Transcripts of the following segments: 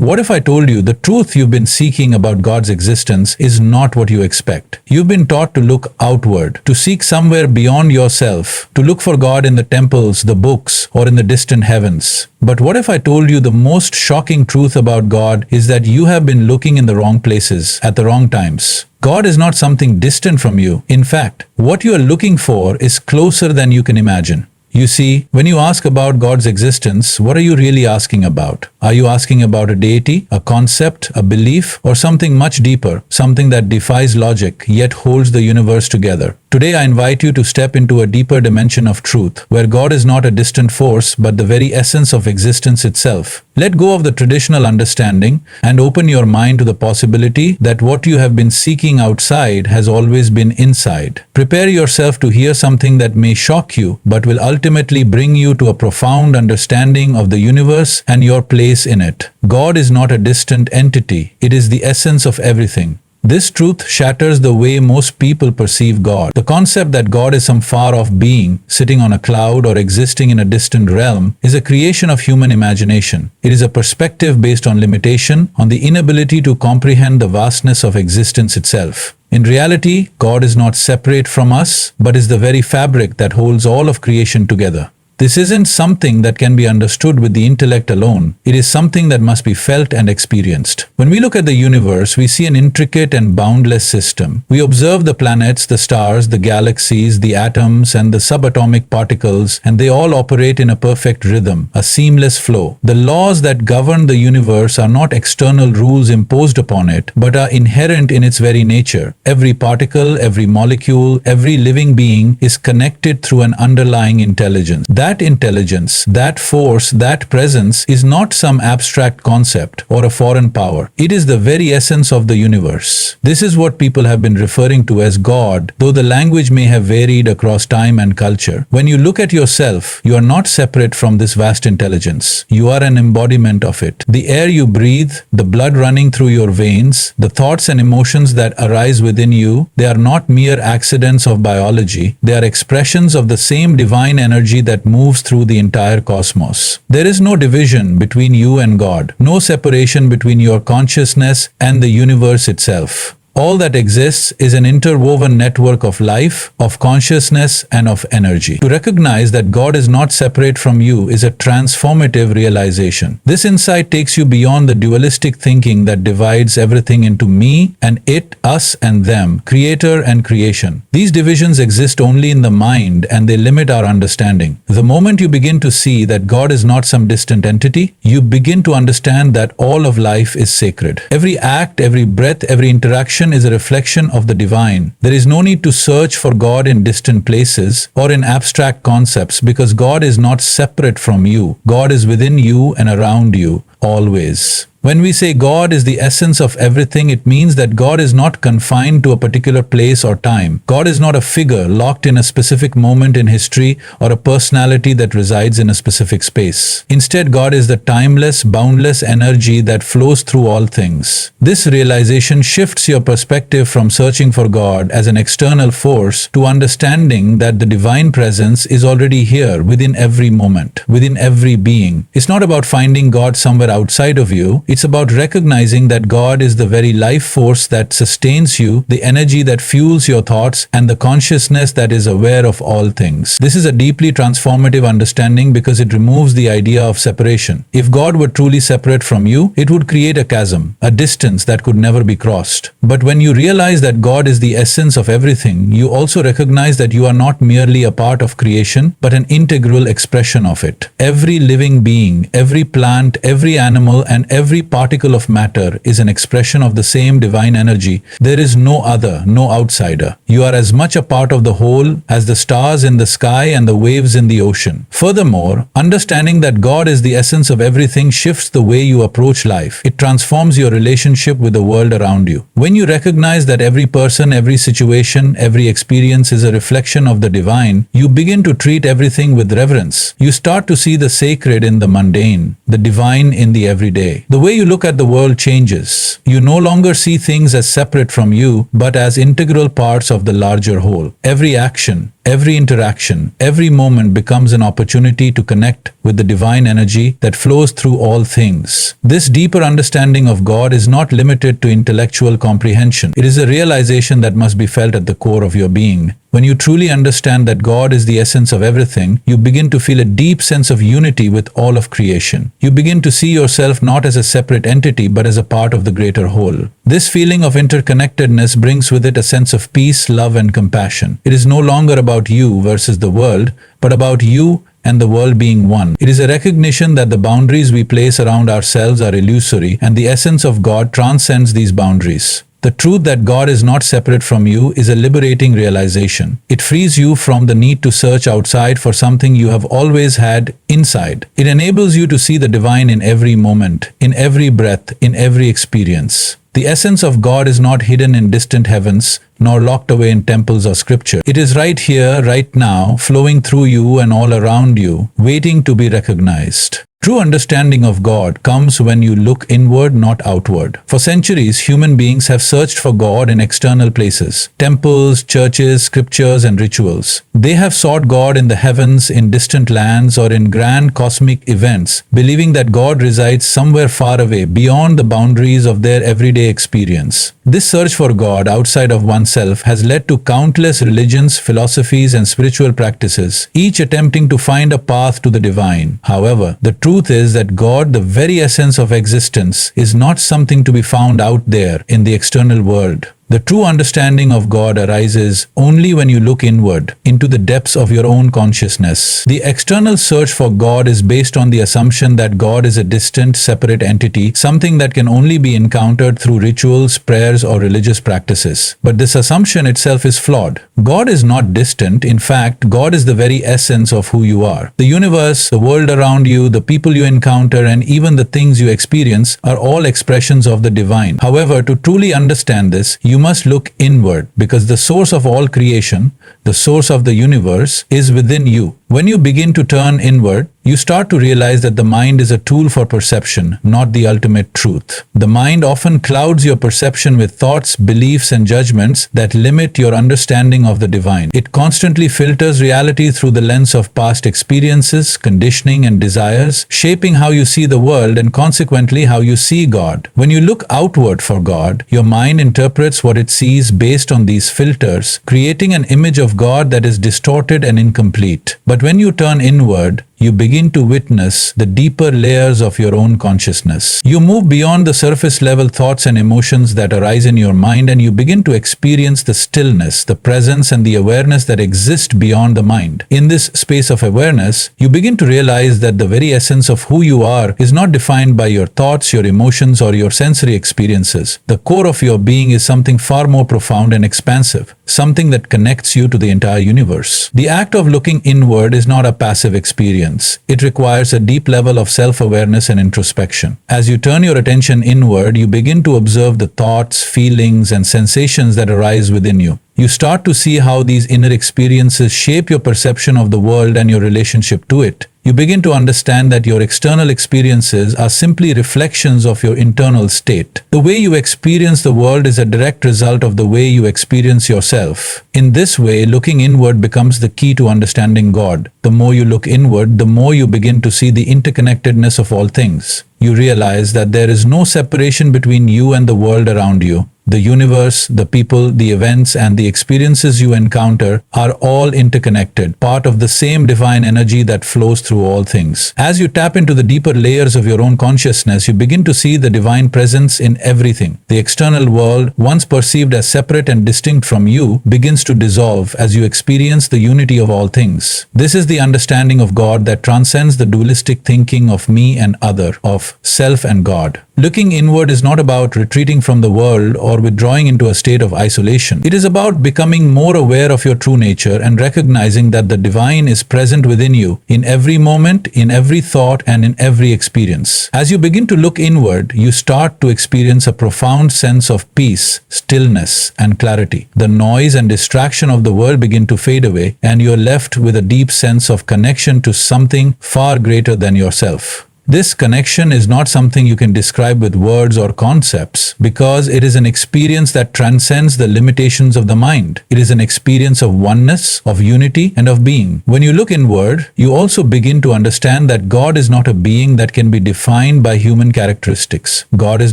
What if I told you the truth you've been seeking about God's existence is not what you expect? You've been taught to look outward, to seek somewhere beyond yourself, to look for God in the temples, the books, or in the distant heavens. But what if I told you the most shocking truth about God is that you have been looking in the wrong places at the wrong times? God is not something distant from you. In fact, what you are looking for is closer than you can imagine. You see, when you ask about God's existence, what are you really asking about? Are you asking about a deity, a concept, a belief, or something much deeper, something that defies logic yet holds the universe together? Today I invite you to step into a deeper dimension of truth, where God is not a distant force but the very essence of existence itself. Let go of the traditional understanding and open your mind to the possibility that what you have been seeking outside has always been inside. Prepare yourself to hear something that may shock you but will ultimately bring you to a profound understanding of the universe and your place in it. God is not a distant entity, it is the essence of everything. This truth shatters the way most people perceive God. The concept that God is some far-off being, sitting on a cloud or existing in a distant realm, is a creation of human imagination. It is a perspective based on limitation, on the inability to comprehend the vastness of existence itself. In reality, God is not separate from us, but is the very fabric that holds all of creation together. This isn't something that can be understood with the intellect alone. It is something that must be felt and experienced. When we look at the universe, we see an intricate and boundless system. We observe the planets, the stars, the galaxies, the atoms, and the subatomic particles, and they all operate in a perfect rhythm, a seamless flow. The laws that govern the universe are not external rules imposed upon it, but are inherent in its very nature. Every particle, every molecule, every living being is connected through an underlying intelligence. That intelligence, that force, that presence is not some abstract concept or a foreign power. It is the very essence of the universe. This is what people have been referring to as God, though the language may have varied across time and culture. When you look at yourself, you are not separate from this vast intelligence. You are an embodiment of it. The air you breathe, the blood running through your veins, the thoughts and emotions that arise within you, they are not mere accidents of biology. They are expressions of the same divine energy that moves through the entire cosmos. There is no division between you and God, no separation between your consciousness and the universe itself. All that exists is an interwoven network of life, of consciousness, and of energy. To recognize that God is not separate from you is a transformative realization. This insight takes you beyond the dualistic thinking that divides everything into me and it, us and them, creator and creation. These divisions exist only in the mind and they limit our understanding. The moment you begin to see that God is not some distant entity, you begin to understand that all of life is sacred. Every act, every breath, every interaction is a reflection of the divine. There is no need to search for God in distant places or in abstract concepts because God is not separate from you. God is within you and around you, always. When we say God is the essence of everything, it means that God is not confined to a particular place or time. God is not a figure locked in a specific moment in history or a personality that resides in a specific space. Instead, God is the timeless, boundless energy that flows through all things. This realization shifts your perspective from searching for God as an external force to understanding that the divine presence is already here within every moment, within every being. It's not about finding God somewhere outside of you. It's about recognizing that God is the very life force that sustains you, the energy that fuels your thoughts, and the consciousness that is aware of all things. This is a deeply transformative understanding because it removes the idea of separation. If God were truly separate from you, it would create a chasm, a distance that could never be crossed. But when you realize that God is the essence of everything, you also recognize that you are not merely a part of creation, but an integral expression of it. Every living being, every plant, every animal, and every particle of matter is an expression of the same divine energy. There is no other, no outsider. You are as much a part of the whole as the stars in the sky and the waves in the ocean. Furthermore, understanding that God is the essence of everything shifts the way you approach life. It transforms your relationship with the world around you. When you recognize that every person, every situation, every experience is a reflection of the divine, you begin to treat everything with reverence. You start to see the sacred in the mundane, the divine in the everyday. The way you look at the world changes. You no longer see things as separate from you, but as integral parts of the larger whole. Every action, every interaction, every moment becomes an opportunity to connect with the divine energy that flows through all things. This deeper understanding of God is not limited to intellectual comprehension. It is a realization that must be felt at the core of your being. When you truly understand that God is the essence of everything, you begin to feel a deep sense of unity with all of creation. You begin to see yourself not as a separate entity but as a part of the greater whole. This feeling of interconnectedness brings with it a sense of peace, love, and compassion. It is no longer about you versus the world, but about you and the world being one. It is a recognition that the boundaries we place around ourselves are illusory, and the essence of God transcends these boundaries. The truth that God is not separate from you is a liberating realization. It frees you from the need to search outside for something you have always had inside. It enables you to see the divine in every moment, in every breath, in every experience. The essence of God is not hidden in distant heavens, nor locked away in temples or scripture. It is right here, right now, flowing through you and all around you, waiting to be recognized. True understanding of God comes when you look inward, not outward. For centuries, human beings have searched for God in external places, temples, churches, scriptures, and rituals. They have sought God in the heavens, in distant lands, or in grand cosmic events, believing that God resides somewhere far away, beyond the boundaries of their everyday experience. This search for God outside of oneself has led to countless religions, philosophies, and spiritual practices, each attempting to find a path to the divine. However, the truth is that God, the very essence of existence, is not something to be found out there in the external world. The true understanding of God arises only when you look inward, into the depths of your own consciousness. The external search for God is based on the assumption that God is a distant, separate entity, something that can only be encountered through rituals, prayers, or religious practices. But this assumption itself is flawed. God is not distant. In fact, God is the very essence of who you are. The universe, the world around you, the people you encounter, and even the things you experience are all expressions of the divine. However, to truly understand this, you must look inward, because the source of all creation, the source of the universe, is within you. When you begin to turn inward, you start to realize that the mind is a tool for perception, not the ultimate truth. The mind often clouds your perception with thoughts, beliefs, and judgments that limit your understanding of the divine. It constantly filters reality through the lens of past experiences, conditioning, and desires, shaping how you see the world and consequently how you see God. When you look outward for God, your mind interprets what it sees based on these filters, creating an image of God that is distorted and incomplete. But when you turn inward, you begin to witness the deeper layers of your own consciousness. You move beyond the surface level thoughts and emotions that arise in your mind, and you begin to experience the stillness, the presence, and the awareness that exist beyond the mind. In this space of awareness, you begin to realize that the very essence of who you are is not defined by your thoughts, your emotions, or your sensory experiences. The core of your being is something far more profound and expansive, something that connects you to the entire universe. The act of looking inward is not a passive experience. It requires a deep level of self-awareness and introspection. As you turn your attention inward, you begin to observe the thoughts, feelings, and sensations that arise within you. You start to see how these inner experiences shape your perception of the world and your relationship to it. You begin to understand that your external experiences are simply reflections of your internal state. The way you experience the world is a direct result of the way you experience yourself. In this way, looking inward becomes the key to understanding God. The more you look inward, the more you begin to see the interconnectedness of all things. You realize that there is no separation between you and the world around you. The universe, the people, the events, and the experiences you encounter are all interconnected, part of the same divine energy that flows through all things. As you tap into the deeper layers of your own consciousness, you begin to see the divine presence in everything. The external world, once perceived as separate and distinct from you, begins to dissolve as you experience the unity of all things. This is the understanding of God that transcends the dualistic thinking of me and other, of self and God. Looking inward is not about retreating from the world or withdrawing into a state of isolation. It is about becoming more aware of your true nature and recognizing that the divine is present within you in every moment, in every thought, and in every experience. As you begin to look inward, you start to experience a profound sense of peace, stillness, and clarity. The noise and distraction of the world begin to fade away, and you're left with a deep sense of connection to something far greater than yourself. This connection is not something you can describe with words or concepts because it is an experience that transcends the limitations of the mind. It is an experience of oneness, of unity, and of being. When you look inward, you also begin to understand that God is not a being that can be defined by human characteristics. God is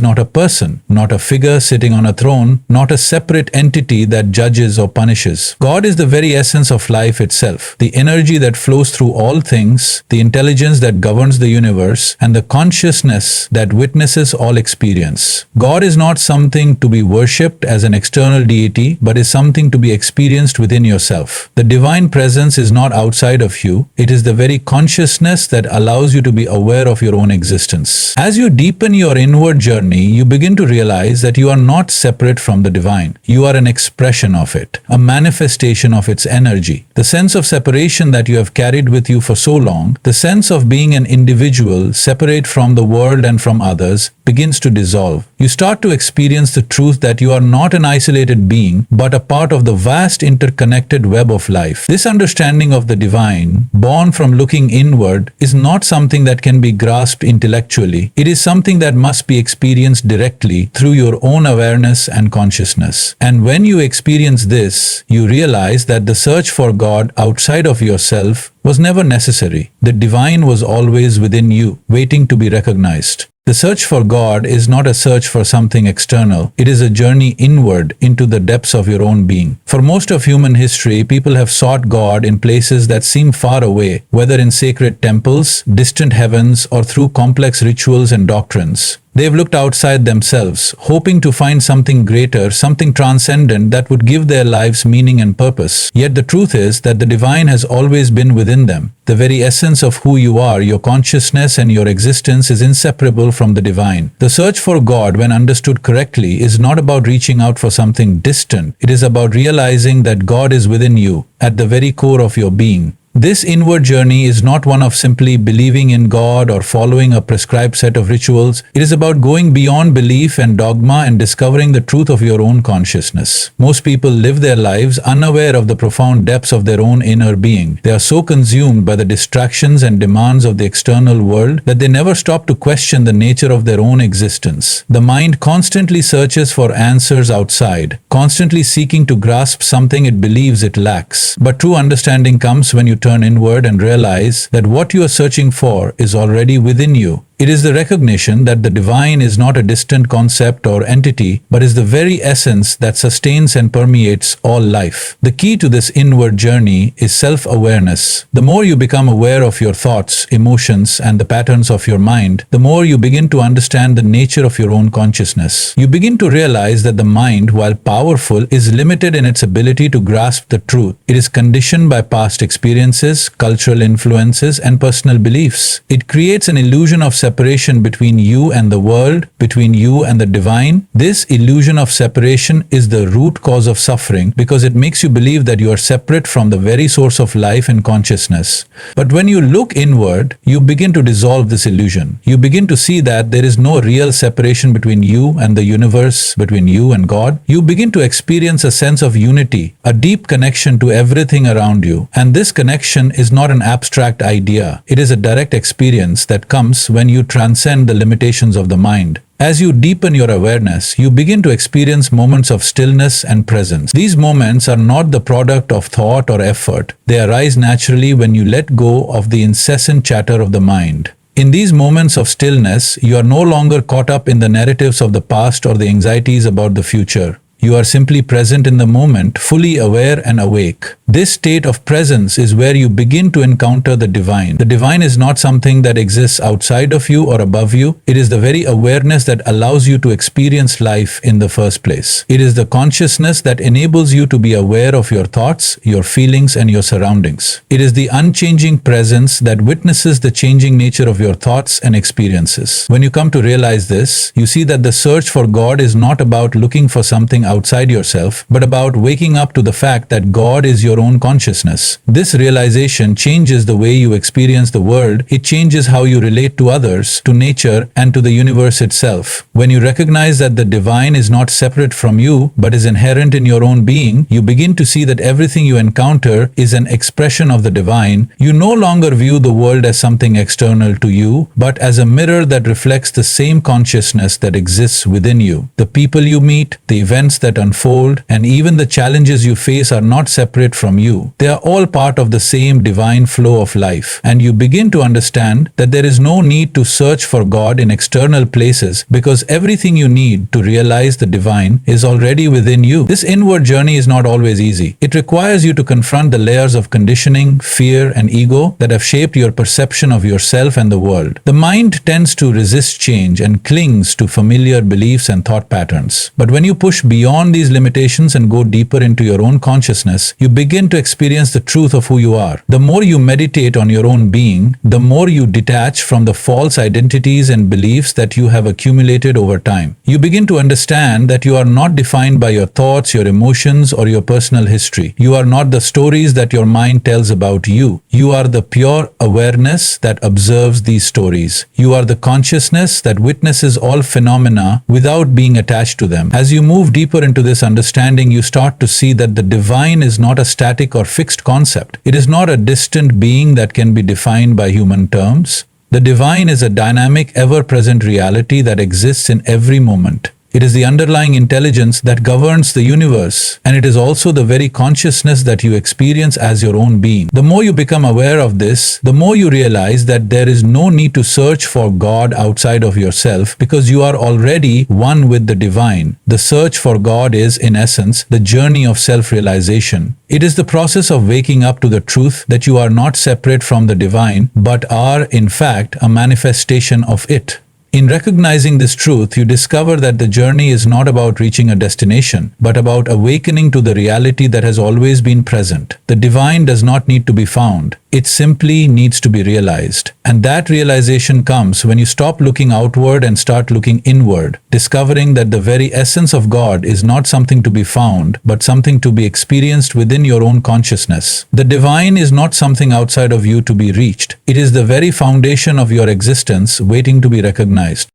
not a person, not a figure sitting on a throne, not a separate entity that judges or punishes. God is the very essence of life itself, the energy that flows through all things, the intelligence that governs the universe, and the consciousness that witnesses all experience. God is not something to be worshipped as an external deity, but is something to be experienced within yourself. The divine presence is not outside of you, it is the very consciousness that allows you to be aware of your own existence. As you deepen your inward journey, you begin to realize that you are not separate from the divine. You are an expression of it, a manifestation of its energy. The sense of separation that you have carried with you for so long, the sense of being an individual separate from the world and from others, begins to dissolve. You start to experience the truth that you are not an isolated being, but a part of the vast interconnected web of life. This understanding of the divine, born from looking inward, is not something that can be grasped intellectually. It is something that must be experienced directly through your own awareness and consciousness. And when you experience this, you realize that the search for God outside of yourself was never necessary. The divine was always within you, waiting to be recognized. The search for God is not a search for something external. It is a journey inward into the depths of your own being. For most of human history, people have sought God in places that seem far away, whether in sacred temples, distant heavens, or through complex rituals and doctrines. They've looked outside themselves, hoping to find something greater, something transcendent that would give their lives meaning and purpose. Yet the truth is that the divine has always been within them. The very essence of who you are, your consciousness and your existence is inseparable from the divine. The search for God, when understood correctly, is not about reaching out for something distant. It is about realizing that God is within you, at the very core of your being. This inward journey is not one of simply believing in God or following a prescribed set of rituals. It is about going beyond belief and dogma and discovering the truth of your own consciousness. Most people live their lives unaware of the profound depths of their own inner being. They are so consumed by the distractions and demands of the external world that they never stop to question the nature of their own existence. The mind constantly searches for answers outside, constantly seeking to grasp something it believes it lacks. But true understanding comes when you turn inward and realize that what you are searching for is already within you. It is the recognition that the divine is not a distant concept or entity, but is the very essence that sustains and permeates all life. The key to this inward journey is self-awareness. The more you become aware of your thoughts, emotions, and the patterns of your mind, the more you begin to understand the nature of your own consciousness. You begin to realize that the mind, while powerful, is limited in its ability to grasp the truth. It is conditioned by past experiences, cultural influences, and personal beliefs. It creates an illusion of separation between you and the world, between you and the divine. This illusion of separation is the root cause of suffering because it makes you believe that you are separate from the very source of life and consciousness. But when you look inward, you begin to dissolve this illusion. You begin to see that there is no real separation between you and the universe, between you and God. You begin to experience a sense of unity, a deep connection to everything around you. And this connection is not an abstract idea. It is a direct experience that comes when you transcend the limitations of the mind. As you deepen your awareness, you begin to experience moments of stillness and presence. These moments are not the product of thought or effort. They arise naturally when you let go of the incessant chatter of the mind. In these moments of stillness, you are no longer caught up in the narratives of the past or the anxieties about the future. You are simply present in the moment, fully aware and awake. This state of presence is where you begin to encounter the divine. The divine is not something that exists outside of you or above you. It is the very awareness that allows you to experience life in the first place. It is the consciousness that enables you to be aware of your thoughts, your feelings, and your surroundings. It is the unchanging presence that witnesses the changing nature of your thoughts and experiences. When you come to realize this, you see that the search for God is not about looking for something outside yourself, but about waking up to the fact that God is your your own consciousness. This realization changes the way you experience the world. It changes how you relate to others, to nature, and to the universe itself. When you recognize that the divine is not separate from you, but is inherent in your own being, you begin to see that everything you encounter is an expression of the divine. You no longer view the world as something external to you, but as a mirror that reflects the same consciousness that exists within you. The people you meet, the events that unfold, and even the challenges you face are not separate from you. They are all part of the same divine flow of life, and you begin to understand that there is no need to search for God in external places because everything you need to realize the divine is already within you. This inward journey is not always easy. It requires you to confront the layers of conditioning, fear, and ego that have shaped your perception of yourself and the world. The mind tends to resist change and clings to familiar beliefs and thought patterns. But when you push beyond these limitations and go deeper into your own consciousness, you begin to experience the truth of who you are. The more you meditate on your own being, the more you detach from the false identities and beliefs that you have accumulated over time. You begin to understand that you are not defined by your thoughts, your emotions, or your personal history. You are not the stories that your mind tells about you. You are the pure awareness that observes these stories. You are the consciousness that witnesses all phenomena without being attached to them. As you move deeper into this understanding, you start to see that the divine is not a static or fixed concept. It is not a distant being that can be defined by human terms. The divine is a dynamic, ever-present reality that exists in every moment. It is the underlying intelligence that governs the universe, and it is also the very consciousness that you experience as your own being. The more you become aware of this, the more you realize that there is no need to search for God outside of yourself because you are already one with the divine. The search for God is, in essence, the journey of self-realization. It is the process of waking up to the truth that you are not separate from the divine, but are, in fact, a manifestation of it. In recognizing this truth, you discover that the journey is not about reaching a destination, but about awakening to the reality that has always been present. The divine does not need to be found. It simply needs to be realized. And that realization comes when you stop looking outward and start looking inward, discovering that the very essence of God is not something to be found, but something to be experienced within your own consciousness. The divine is not something outside of you to be reached. It is the very foundation of your existence waiting to be recognized.